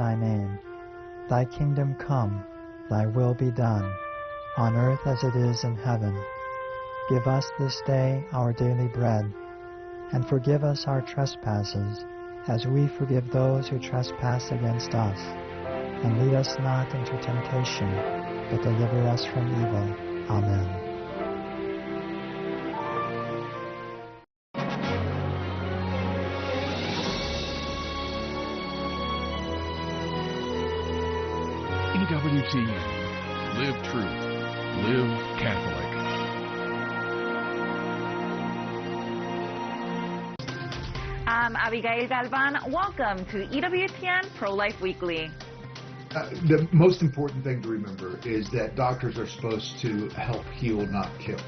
thy name. Thy kingdom come, thy will be done, on earth as it is in heaven. Give us this day our daily bread, and forgive us our trespasses, as we forgive those who trespass against us. And lead us not into temptation, but deliver us from evil. Amen. EWTN. Live truth. Live Catholic. I'm Abigail Galvan. Welcome to EWTN Pro-Life Weekly. The most important thing to remember is that doctors are supposed to help heal, not kill.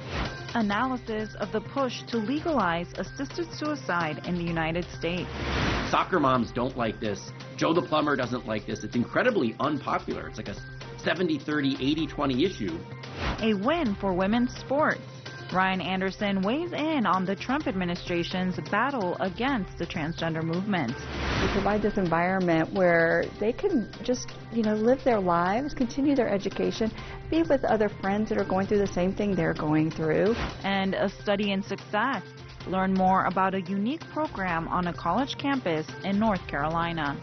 Analysis of the push to legalize assisted suicide in the United States. Soccer moms don't like this. Joe the plumber doesn't like this. It's incredibly unpopular. It's like a 70-30, 80-20 issue. A win for women's sports. Ryan Anderson weighs in on the Trump administration's battle against the transgender movement. We provide this environment where they can just, live their lives, continue their education, be with other friends that are going through the same thing they're going through. And a study in success. Learn more about a unique program on a college campus in North Carolina.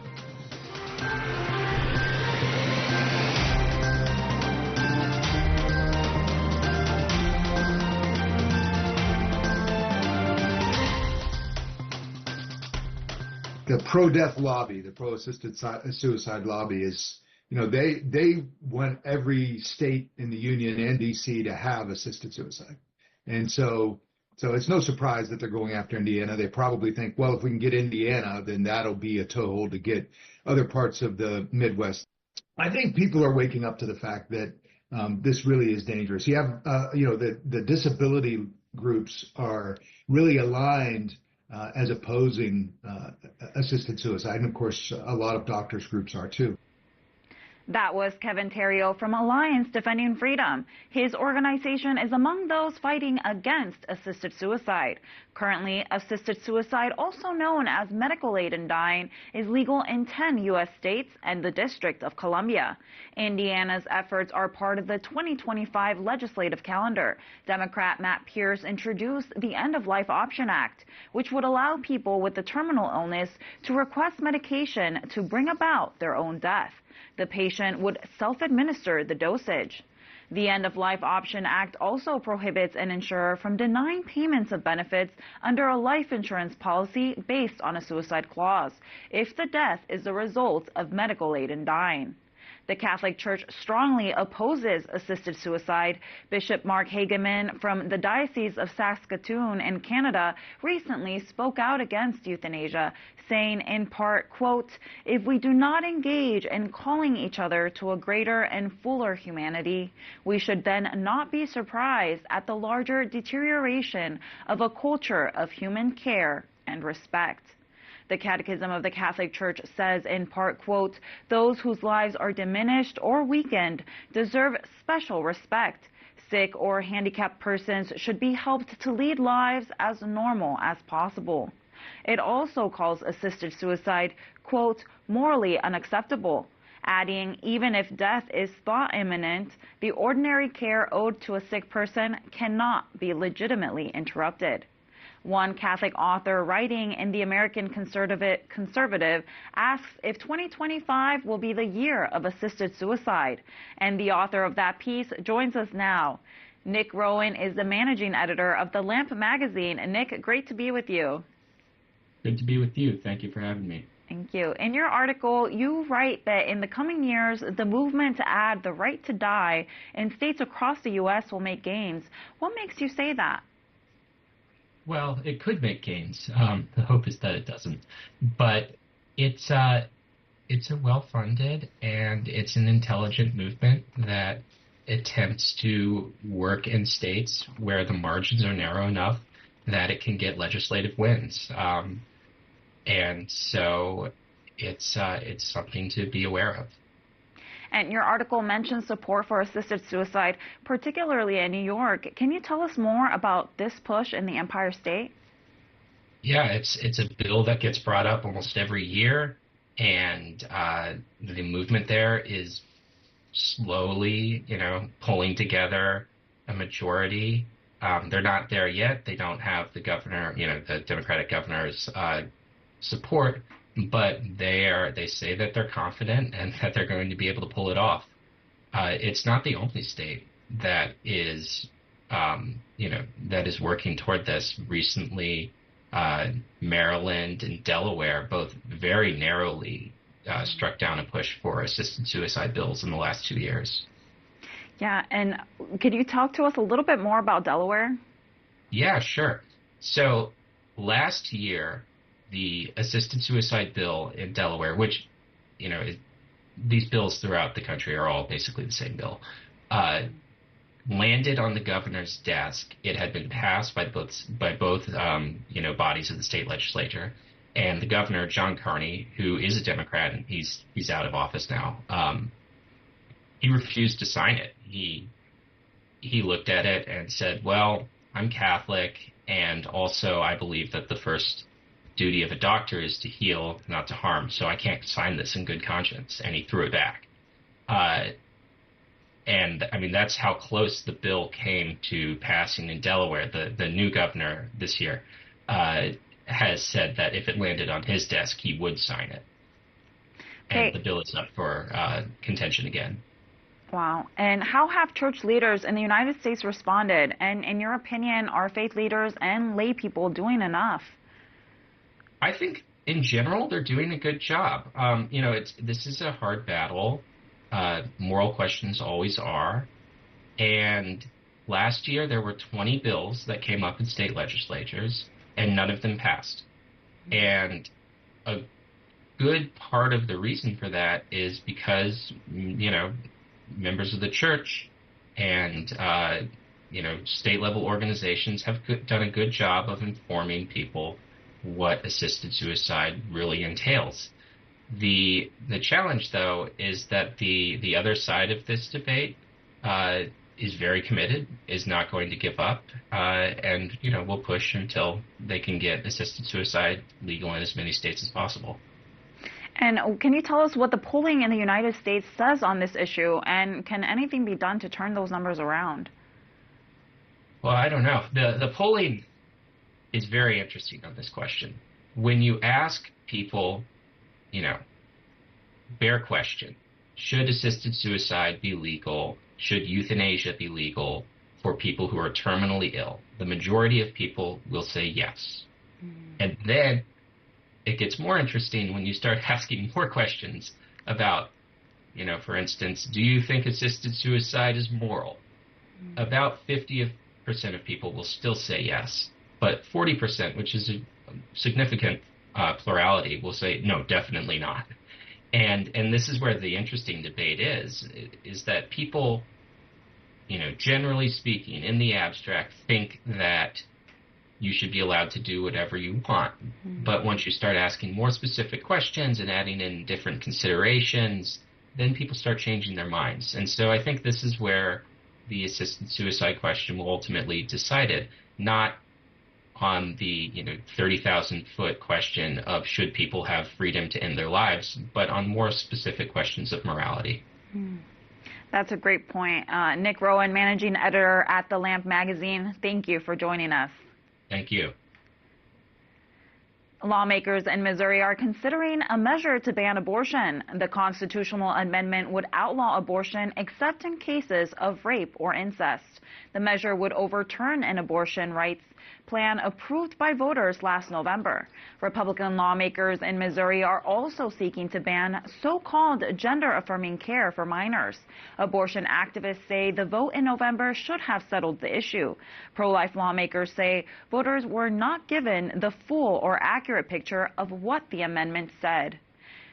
The pro-death lobby, the pro-assisted suicide lobby is, they want every state in the union and D.C. to have assisted suicide. And so it's no surprise that they're going after Indiana. They probably think, well, if we can get Indiana, then that'll be a toehold to get other parts of the Midwest. I think people are waking up to the fact that this really is dangerous. You have, the disability groups are really aligned as opposing assisted suicide. And of course, a lot of doctors' groups are too. That was Kevin Terrio from Alliance Defending Freedom. His organization is among those fighting against assisted suicide. Currently, assisted suicide, also known as medical aid in dying, is legal in 10 U.S. states and the District of Columbia. Indiana's efforts are part of the 2025 legislative calendar. Democrat Matt Pierce introduced the End of Life Option Act, which would allow people with a terminal illness to request medication to bring about their own death. The patient would self-administer the dosage. The End of Life Option Act also prohibits an insurer from denying payments of benefits under a life insurance policy based on a suicide clause if the death is the result of medical aid in dying. The Catholic Church strongly opposes assisted suicide. Bishop Mark Hageman from the Diocese of Saskatoon in Canada recently spoke out against euthanasia, saying in part, quote, "If we do not engage in calling each other to a greater and fuller humanity, we should then not be surprised at the larger deterioration of a culture of human care and respect." The Catechism of the Catholic Church says in part, quote, "Those whose lives are diminished or weakened deserve special respect. Sick or handicapped persons should be helped to lead lives as normal as possible." It also calls assisted suicide, quote, "morally unacceptable," adding, even if death is thought imminent, the ordinary care owed to a sick person cannot be legitimately interrupted. One Catholic author writing in the American Conservative asks if 2025 will be the year of assisted suicide. And the author of that piece joins us now. Nick Rowan is the managing editor of The Lamp magazine. Nick, great to be with you. Good to be with you. Thank you for having me. Thank you. In your article, you write that in the coming years, the movement to add the right to die in states across the U.S. will make gains. What makes you say that? Well, it could make gains. The hope is that it doesn't. But it's a well-funded and it's an intelligent movement that attempts to work in states where the margins are narrow enough that it can get legislative wins. And so it's something to be aware of. And your article mentions support for assisted suicide, particularly in New York. Can you tell us more about this push in the Empire State? Yeah, it's a bill that gets brought up almost every year. and the movement there is slowly, pulling together a majority. They're not there yet. They don't have the governor, the Democratic governor's support, but they say that they're confident and that they're going to be able to pull it off. It's not the only state that is, that is working toward this. Recently, Maryland and Delaware both very narrowly struck down a push for assisted suicide bills in the last 2 years. Yeah, and could you talk to us a little bit more about Delaware? Yeah, sure. So last year, the assisted suicide bill in Delaware, which, these bills throughout the country are all basically the same bill, landed on the governor's desk. It had been passed by both bodies of the state legislature, and the governor, John Carney, who is a Democrat, and he's out of office now. He refused to sign it. He looked at it and said, "Well, I'm Catholic, and also I believe that the first duty of a doctor is to heal, not to harm, so I can't sign this in good conscience," and he threw it back. And I mean, that's how close the bill came to passing in Delaware. The new governor this year has said that if it landed on his desk, he would sign it. And the bill is up for contention again. Wow. And how have church leaders in the United States responded? And in your opinion, are faith leaders and lay people doing enough? I think in general, they're doing a good job. This is a hard battle. Moral questions always are. And last year, there were 20 bills that came up in state legislatures, and none of them passed. And a good part of the reason for that is because, members of the church and, state-level organizations have done a good job of informing people what assisted suicide really entails. The challenge, though, is that the other side of this debate is very committed, is not going to give up, and will push until they can get assisted suicide legal in as many states as possible. And can you tell us what the polling in the United States says on this issue, and can anything be done to turn those numbers around? Well, I don't know. The polling is very interesting on this question. When you ask people, bare question, should assisted suicide be legal? Should euthanasia be legal for people who are terminally ill? The majority of people will say yes. And then it gets more interesting when you start asking more questions about, for instance, do you think assisted suicide is moral? About 50% of people will still say yes, but 40%, which is a significant plurality, will say no, definitely not. And this is where the interesting debate is that people, generally speaking, in the abstract, think that you should be allowed to do whatever you want. But once you start asking more specific questions and adding in different considerations, then people start changing their minds. And so I think this is where the assisted suicide question will ultimately decide it, not on the 30,000-foot question of should people have freedom to end their lives, but on more specific questions of morality. That's a great point. Nick Rowan, managing editor at The Lamp magazine, thank you for joining us. Thank you. Lawmakers in Missouri are considering a measure to ban abortion. The constitutional amendment would outlaw abortion except in cases of rape or incest. The measure would overturn an abortion rights plan approved by voters last November. Republican lawmakers in Missouri are also seeking to ban so-called gender-affirming care for minors. Abortion activists say the vote in November should have settled the issue. Pro-life lawmakers say voters were not given the full or accurate picture of what the amendment said.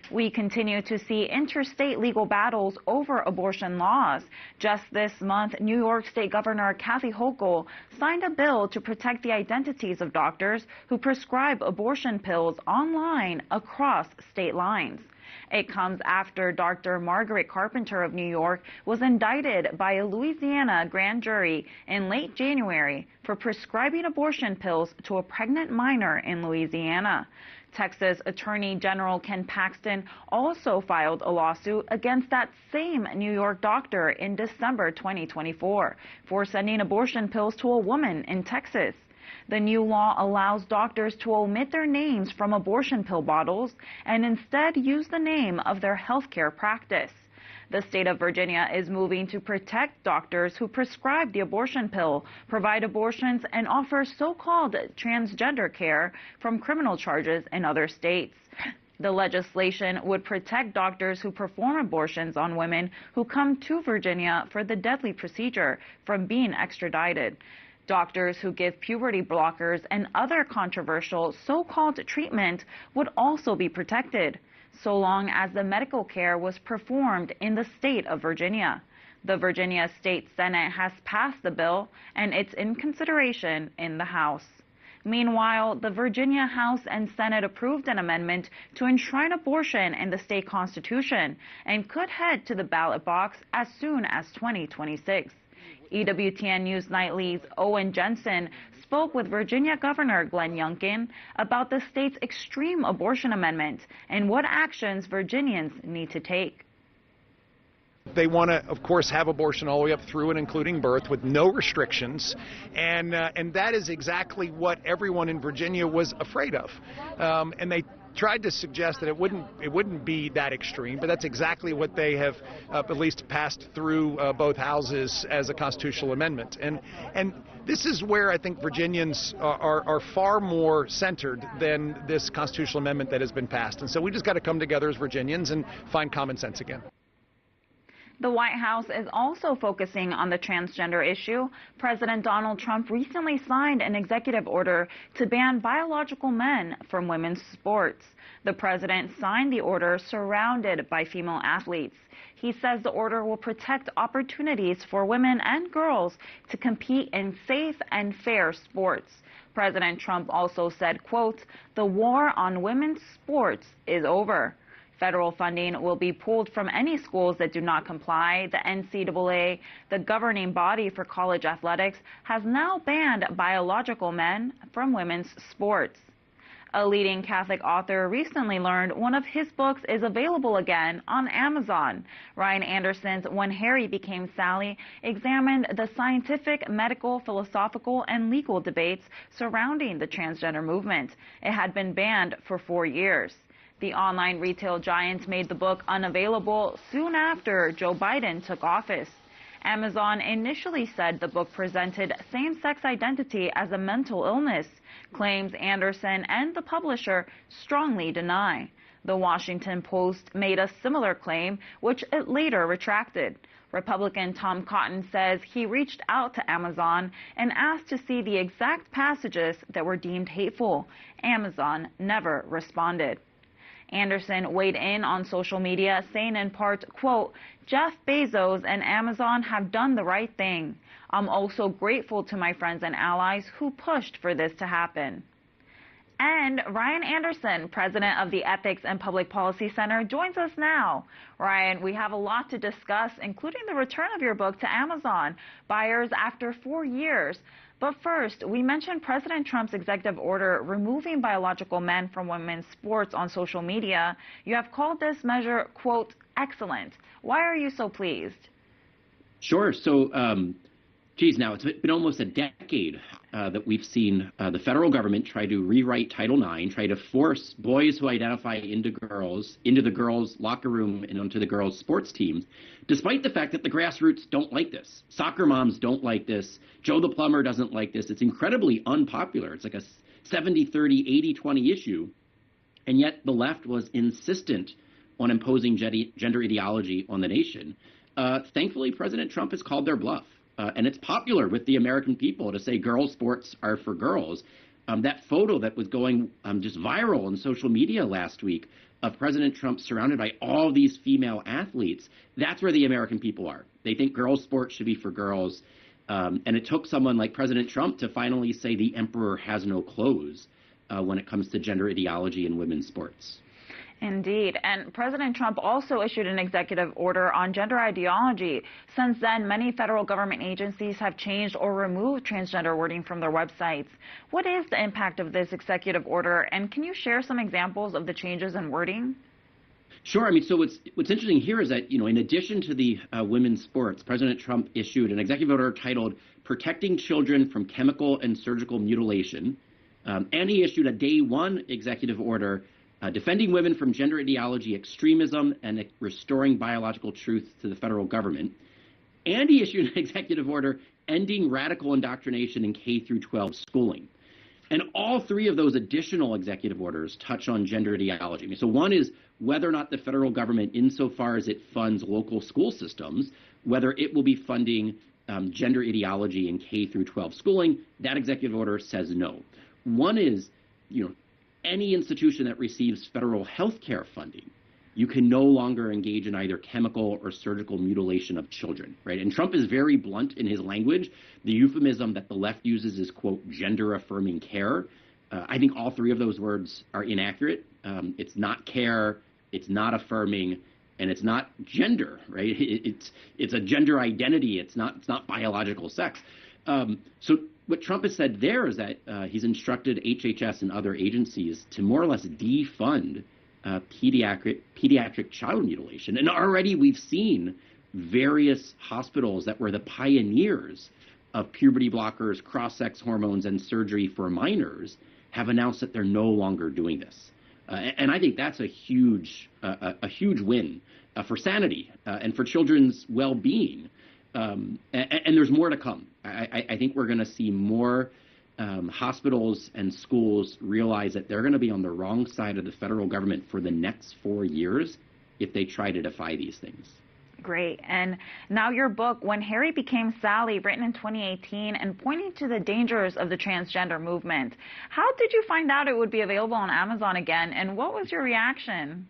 We continue to see interstate legal battles over abortion laws. Just this month, New York State Governor Kathy Hochul signed a bill to protect the identities of doctors who prescribe abortion pills online across state lines. It comes after Dr. Margaret Carpenter of New York was indicted by a Louisiana grand jury in late January for prescribing abortion pills to a pregnant minor in Louisiana. Texas Attorney General Ken Paxton also filed a lawsuit against that same New York doctor in December 2024 for sending abortion pills to a woman in Texas. The new law allows doctors to omit their names from abortion pill bottles and instead use the name of their healthcare practice. The state of Virginia is moving to protect doctors who prescribe the abortion pill, provide abortions, and offer so-called transgender care from criminal charges in other states. The legislation would protect doctors who perform abortions on women who come to Virginia for the deadly procedure from being extradited. Doctors who give puberty blockers and other controversial so-called treatment would also be protected, so long as the medical care was performed in the state of Virginia. The Virginia State Senate has passed the bill, and it's in consideration in the House. Meanwhile, the Virginia House and Senate approved an amendment to enshrine abortion in the state constitution and could head to the ballot box as soon as 2026. EWTN News Nightly's Owen Jensen spoke with Virginia Governor Glenn Youngkin about the state's extreme abortion amendment and what actions Virginians need to take. They want to, of course, have abortion all the way up through and including birth with no restrictions, and that is exactly what everyone in Virginia was afraid of. And they tried to suggest that it wouldn't be that extreme, but that's exactly what they have at least passed through both houses as a constitutional amendment. And this is where I think Virginians are far more centered than this constitutional amendment that has been passed. And so we just got to come together as Virginians and find common sense again. The White House is also focusing on the transgender issue. President Donald Trump recently signed an executive order to ban biological men from women's sports. The president signed the order surrounded by female athletes. He says the order will protect opportunities for women and girls to compete in safe and fair sports. President Trump also said, quote, "The war on women's sports is over." Federal funding will be pulled from any schools that do not comply. The NCAA, the governing body for college athletics, has now banned biological men from women's sports. A leading Catholic author recently learned one of his books is available again on Amazon. Ryan Anderson's When Harry Became Sally examined the scientific, medical, philosophical, and legal debates surrounding the transgender movement. It had been banned for 4 years. The online retail giant made the book unavailable soon after Joe Biden took office. Amazon initially said the book presented same-sex identity as a mental illness, claims Anderson and the publisher strongly deny. The Washington Post made a similar claim, which it later retracted. Republican Tom Cotton says he reached out to Amazon and asked to see the exact passages that were deemed hateful. Amazon never responded. Anderson weighed in on social media, saying in part, quote, "Jeff Bezos and Amazon have done the right thing. I'm also grateful to my friends and allies who pushed for this to happen." And Ryan Anderson, president of the Ethics and Public Policy Center, joins us now. Ryan, we have a lot to discuss, including the return of your book to Amazon, buyers after 4 years. But first, we mentioned President Trump's executive order removing biological men from women's sports on social media. You have called this measure, quote, excellent. Why are you so pleased? Sure. So, now it's been almost a decade that we've seen the federal government try to rewrite Title IX, try to force boys who identify into the girls' locker room and onto the girls' sports teams, despite the fact that the grassroots don't like this. Soccer moms don't like this. Joe the plumber doesn't like this. It's incredibly unpopular. It's like a 70-30, 80-20 issue. And yet the left was insistent on imposing gender ideology on the nation. Thankfully, President Trump has called their bluff. And it's popular with the American people to say girls' sports are for girls. That photo that was going just viral on social media last week of President Trump surrounded by all these female athletes, that's where the American people are. They think girls' sports should be for girls. And it took someone like President Trump to finally say the emperor has no clothes when it comes to gender ideology in women's sports. Indeed. And President Trump also issued an executive order on gender ideology. Since then, many federal government agencies have changed or removed transgender wording from their websites. What is the impact of this executive order, and can you share some examples of the changes in wording? Sure. I mean, so what's interesting here is that, in addition to the women's sports, President Trump issued an executive order titled Protecting Children from Chemical and Surgical Mutilation. And he issued a day one executive order defending women from gender ideology extremism and restoring biological truth to the federal government. And he issued an executive order ending radical indoctrination in K through 12 schooling. And all three of those additional executive orders touch on gender ideology. I mean, so one is whether or not the federal government, insofar as it funds local school systems, whether it will be funding gender ideology in K through 12 schooling. That executive order says no. One is, any institution that receives federal health care funding, you can no longer engage in either chemical or surgical mutilation of children, right? And Trump is very blunt in his language. The euphemism that the left uses is, quote, gender-affirming care. I think all three of those words are inaccurate. It's not care, it's not affirming, and it's not gender, right? It's a gender identity. It's not biological sex. So what Trump has said there is that he's instructed HHS and other agencies to more or less defund pediatric child mutilation. And already we've seen various hospitals that were the pioneers of puberty blockers, cross-sex hormones, and surgery for minors have announced that they're no longer doing this. And I think that's a huge win for sanity and for children's well-being. And there's more to come. I think we're going to see more hospitals and schools realize that they're going to be on the wrong side of the federal government for the next 4 years if they try to defy these things. Great. And now your book, When Harry Became Sally, written in 2018 and pointing to the dangers of the transgender movement. How did you find out it would be available on Amazon again, and what was your reaction?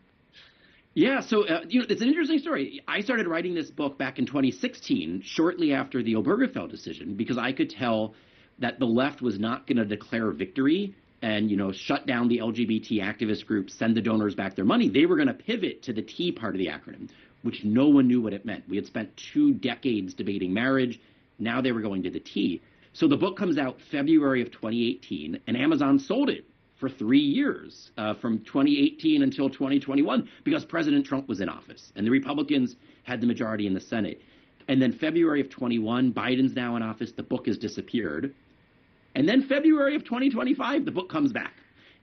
Yeah, so, it's an interesting story. I started writing this book back in 2016, shortly after the Obergefell decision, because I could tell that the left was not going to declare victory and, shut down the LGBT activist groups, send the donors back their money. They were going to pivot to the T part of the acronym, which no one knew what it meant. We had spent 2 decades debating marriage. Now they were going to the T. So the book comes out February of 2018, and Amazon sold it for 3 years, from 2018 until 2021, because President Trump was in office and the Republicans had the majority in the Senate. And then February of 21, Biden's now in office, the book has disappeared. And then February of 2025, the book comes back.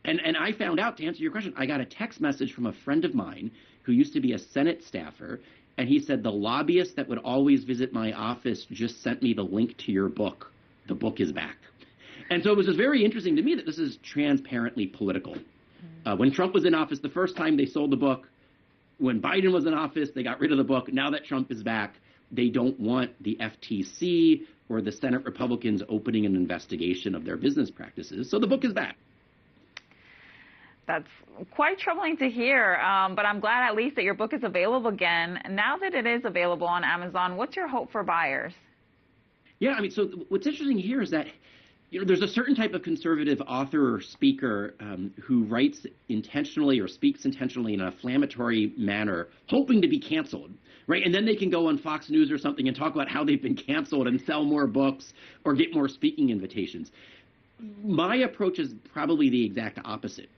And I found out, to answer your question, I got a text message from a friend of mine who used to be a Senate staffer, and he said, the lobbyist that would always visit my office just sent me the link to your book. The book is back. And so it was just very interesting to me that this is transparently political. When Trump was in office, the first time they sold the book. When Biden was in office, they got rid of the book. Now that Trump is back, they don't want the FTC or the Senate Republicans opening an investigation of their business practices. So the book is back. That's quite troubling to hear, but I'm glad at least that your book is available again. Now that it is available on Amazon, what's your hope for buyers? Yeah, I mean, so what's interesting here is that there's a certain type of conservative author or speaker who writes intentionally or speaks intentionally in an inflammatory manner, hoping to be canceled, right? And then they can go on Fox News or something and talk about how they've been canceled and sell more books or get more speaking invitations. My approach is probably the exact opposite.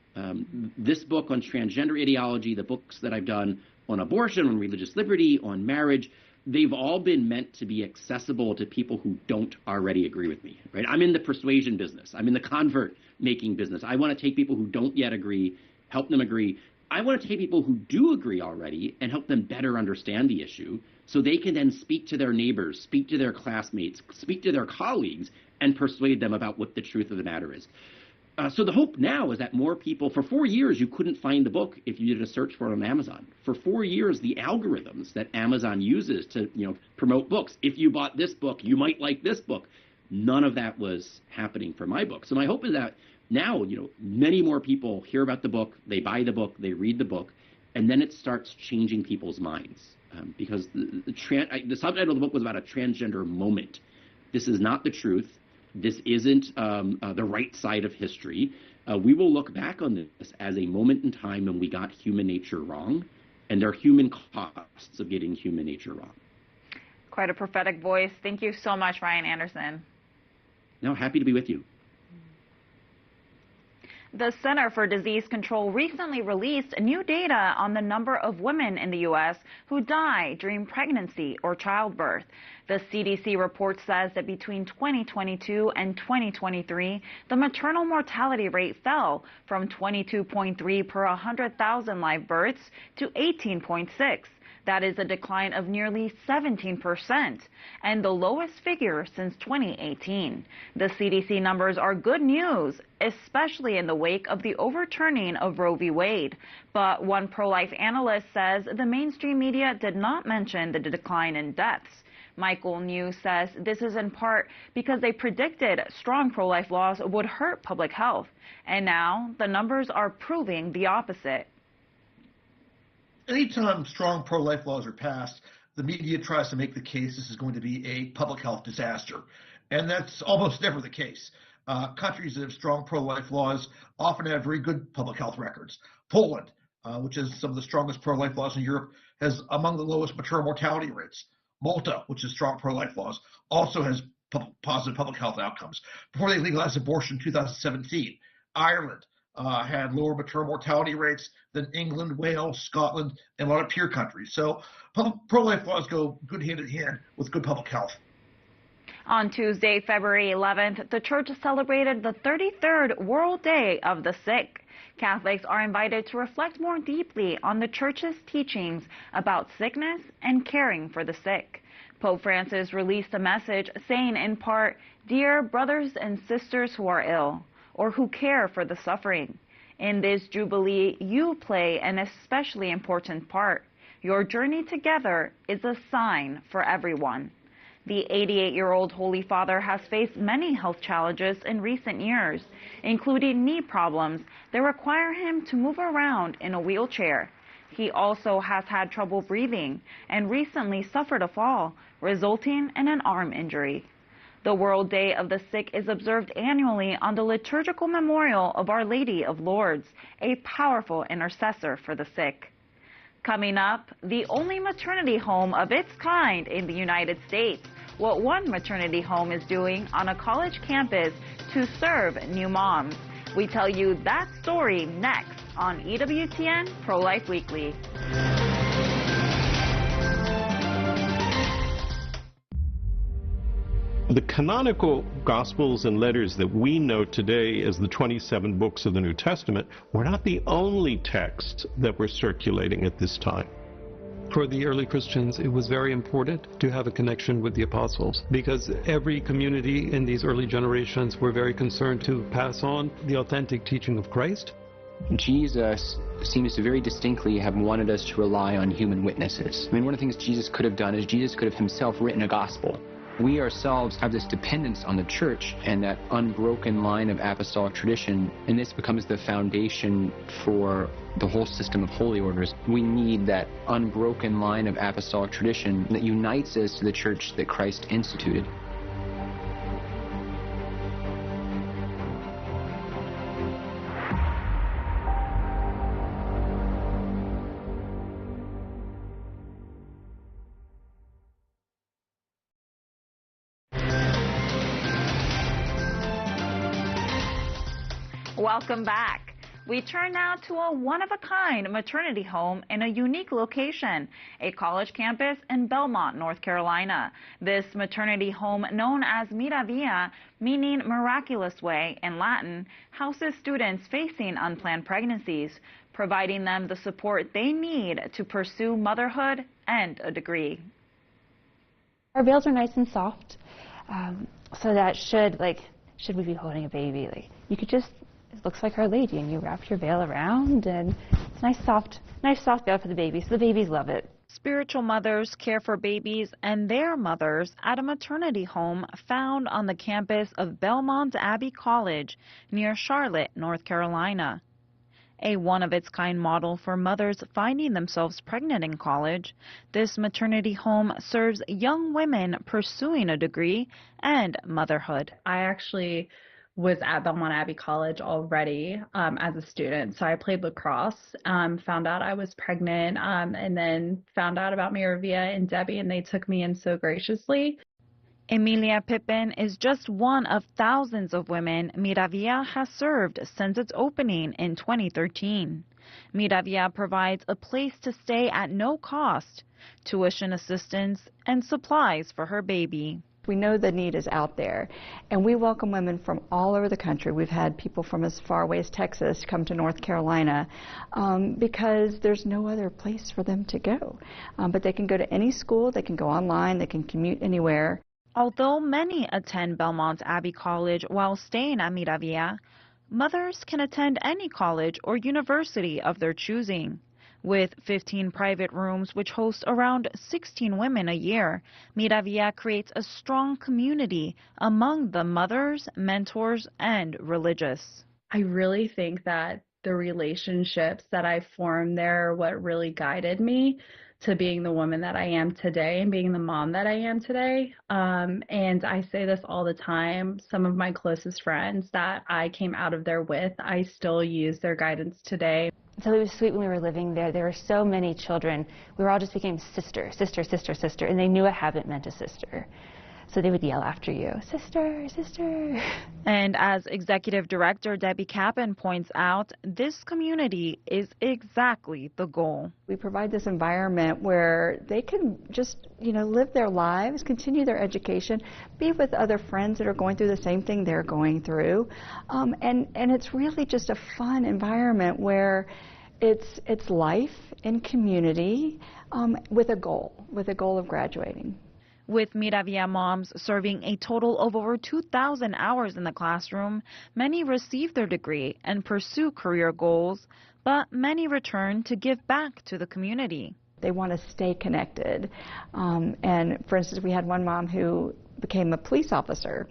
This book on transgender ideology, the books that I've done on abortion, on religious liberty, on marriage, they've all been meant to be accessible to people who don't already agree with me, right? I'm in the persuasion business. I'm in the convert making business. I want to take people who don't yet agree, help them agree. I want to take people who do agree already and help them better understand the issue so they can then speak to their neighbors, speak to their classmates, speak to their colleagues, and persuade them about what the truth of the matter is. So the hope now is that more people, for 4 years, you couldn't find the book if you did a search for it on Amazon. For 4 years, the algorithms that Amazon uses to, promote books, if you bought this book, you might like this book. None of that was happening for my book. So my hope is that now, many more people hear about the book, they buy the book, they read the book, and then it starts changing people's minds. Because the subtitle of the book was about a transgender moment. This is not the truth. This isn't the right side of history. we will look back on this as a moment in time when we got human nature wrong, and there are human costs of getting human nature wrong. Quite a prophetic voice. Thank you so much, Ryan Anderson. No, happy to be with you. The Center for Disease Control recently released new data on the number of women in the U.S. who die during pregnancy or childbirth. The CDC report says that between 2022 and 2023, the maternal mortality rate fell from 22.3 per 100,000 live births to 18.6. That is a decline of nearly 17% and the lowest figure since 2018. The CDC numbers are good news, especially in the wake of the overturning of Roe v. Wade. But one pro-life analyst says the mainstream media did not mention the decline in deaths. Michael New says this is in part because they predicted strong pro-life laws would hurt public health. And now the numbers are proving the opposite. Anytime strong pro-life laws are passed, the media tries to make the case this is going to be a public health disaster. And that's almost never the case. Countries that have strong pro-life laws often have very good public health records. Poland, which has some of the strongest pro-life laws in Europe, has among the lowest maternal mortality rates. Malta, which has strong pro-life laws, also has positive public health outcomes. Before they legalized abortion in 2017, Ireland had lower maternal mortality rates than England, Wales, Scotland, and a lot of peer countries. So pro-life laws go good hand in hand with good public health. On Tuesday, February 11th, the church celebrated the 33rd World Day of the Sick. Catholics are invited to reflect more deeply on the church's teachings about sickness and caring for the sick. Pope Francis released a message saying in part, "Dear brothers and sisters who are ill, or who care for the suffering. In this Jubilee, you play an especially important part. Your journey together is a sign for everyone." The 88-year-old Holy Father has faced many health challenges in recent years, including knee problems that require him to move around in a wheelchair. He also has had trouble breathing and recently suffered a fall, resulting in an arm injury. The World Day of the Sick is observed annually on the liturgical memorial of Our Lady of Lourdes, a powerful intercessor for the sick. Coming up, the only maternity home of its kind in the United States. What one maternity home is doing on a college campus to serve new moms. We tell you that story next on EWTN Pro-Life Weekly. The canonical Gospels and letters that we know today as the 27 books of the New Testament were not the only texts that were circulating at this time. For the early Christians, it was very important to have a connection with the apostles because every community in these early generations were very concerned to pass on the authentic teaching of Christ. Jesus seems to very distinctly have wanted us to rely on human witnesses. I mean, one of the things Jesus could have done is Jesus could have himself written a gospel. We ourselves have this dependence on the church and that unbroken line of apostolic tradition, and this becomes the foundation for the whole system of holy orders. We need that unbroken line of apostolic tradition that unites us to the church that Christ instituted. Welcome back. We turn now to a one-of-a-kind maternity home in a unique location, a college campus in Belmont, North Carolina. This maternity home, known as Miravia, meaning miraculous way in Latin, houses students facing unplanned pregnancies, providing them the support they need to pursue motherhood and a degree. Our veils are nice and soft, so that should we be holding a baby, you could just, it looks like Our Lady, and you wrap your veil around, and it's nice soft veil for the baby, so the babies love it. Spiritual mothers care for babies and their mothers at a maternity home found on the campus of Belmont Abbey College near Charlotte, North Carolina. A one-of-its-kind model for mothers finding themselves pregnant in college, this maternity home serves young women pursuing a degree and motherhood. I actually was at Belmont Abbey College already as a student. So I played lacrosse, found out I was pregnant, and then found out about Miravia and Debbie, and they took me in so graciously. Emilia Pippin is just one of thousands of women Miravia has served since its opening in 2013. Miravia provides a place to stay at no cost, tuition assistance, and supplies for her baby. We know the need is out there, and we welcome women from all over the country. We've had people from as far away as Texas come to North Carolina because there's no other place for them to go. But they can go to any school, they can go online, they can commute anywhere. Although many attend Belmont Abbey College while staying at Miravia, mothers can attend any college or university of their choosing. With 15 private rooms which host around 16 women a year, Miravia creates a strong community among the mothers, mentors, and religious. I really think that the relationships that I formed there are what really guided me to being the woman that I am today and being the mom that I am today. And I say this all the time. Some of my closest friends that I came out of there with, I still use their guidance today. So it was sweet when we were living there. There were so many children. We were all just became sister, sister, sister, sister, and they knew a habit meant a sister. So they would yell after you, sister, sister. And as Executive Director Debbie Kappen points out, this community is exactly the goal. We provide this environment where they can just, live their lives, continue their education, be with other friends that are going through the same thing they're going through. And it's really just a fun environment where it's life in community with a goal of graduating. With Miravia moms serving a total of over 2,000 hours in the classroom, many receive their degree and pursue career goals, but many return to give back to the community. They want to stay connected. And for instance, we had one mom who became a police officer.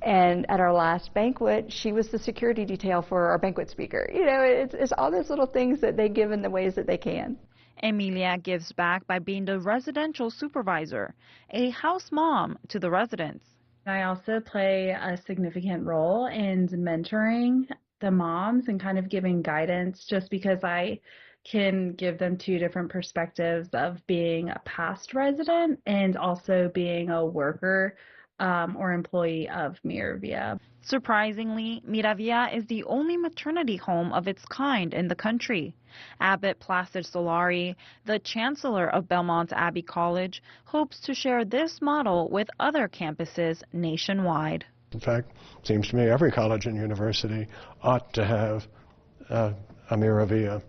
And at our last banquet, she was the security detail for our banquet speaker. It's all those little things that they give in the ways that they can. Emilia gives back by being the residential supervisor, a house mom to the residents. I also play a significant role in mentoring the moms and kind of giving guidance, just because I can give them two different perspectives of being a past resident and also being a worker or employee of Miravia. Surprisingly, Miravia is the only maternity home of its kind in the country. Abbot Placid Solari, the chancellor of Belmont Abbey College, hopes to share this model with other campuses nationwide. In fact, it seems to me every college and university ought to have a Miravia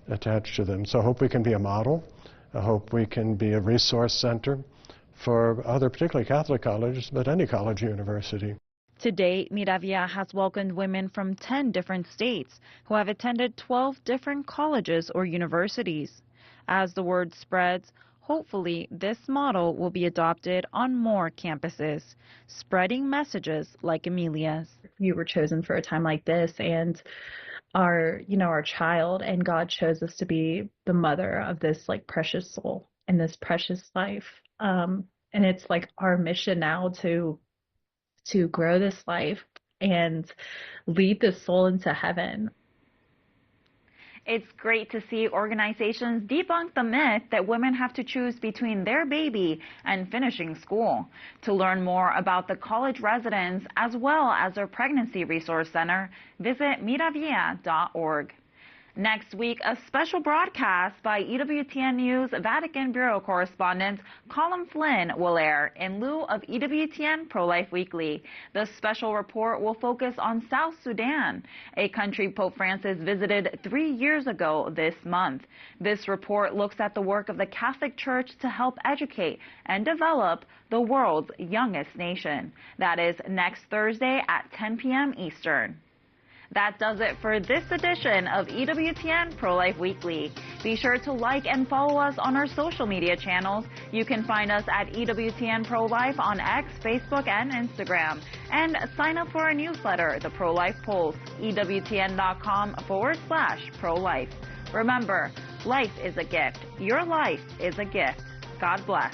attached to them. So I hope we can be a model. I hope we can be a resource center for other, particularly Catholic colleges, but any college or university. To date, Miravia has welcomed women from 10 different states who have attended 12 different colleges or universities. As the word spreads, hopefully this model will be adopted on more campuses, spreading messages like Emilia's. You were chosen for a time like this, and our child, and God chose us to be the mother of this precious soul and this precious life. And it's our mission now to grow this life and lead this soul into heaven. It's great to see organizations debunk the myth that women have to choose between their baby and finishing school. To learn more about the college residents as well as their pregnancy resource center, visit miravia.org. Next week, a special broadcast by EWTN News Vatican Bureau correspondent Colin Flynn will air in lieu of EWTN Pro-Life Weekly. The special report will focus on South Sudan, a country Pope Francis visited 3 years ago this month. This report looks at the work of the Catholic Church to help educate and develop the world's youngest nation. That is next Thursday at 10 p.m. Eastern. That does it for this edition of EWTN Pro-Life Weekly. Be sure to like and follow us on our social media channels. You can find us at EWTN Pro-Life on X, Facebook, and Instagram. And sign up for our newsletter, The Pro-Life Pulse, EWTN.com/pro-life. Remember, life is a gift. Your life is a gift. God bless.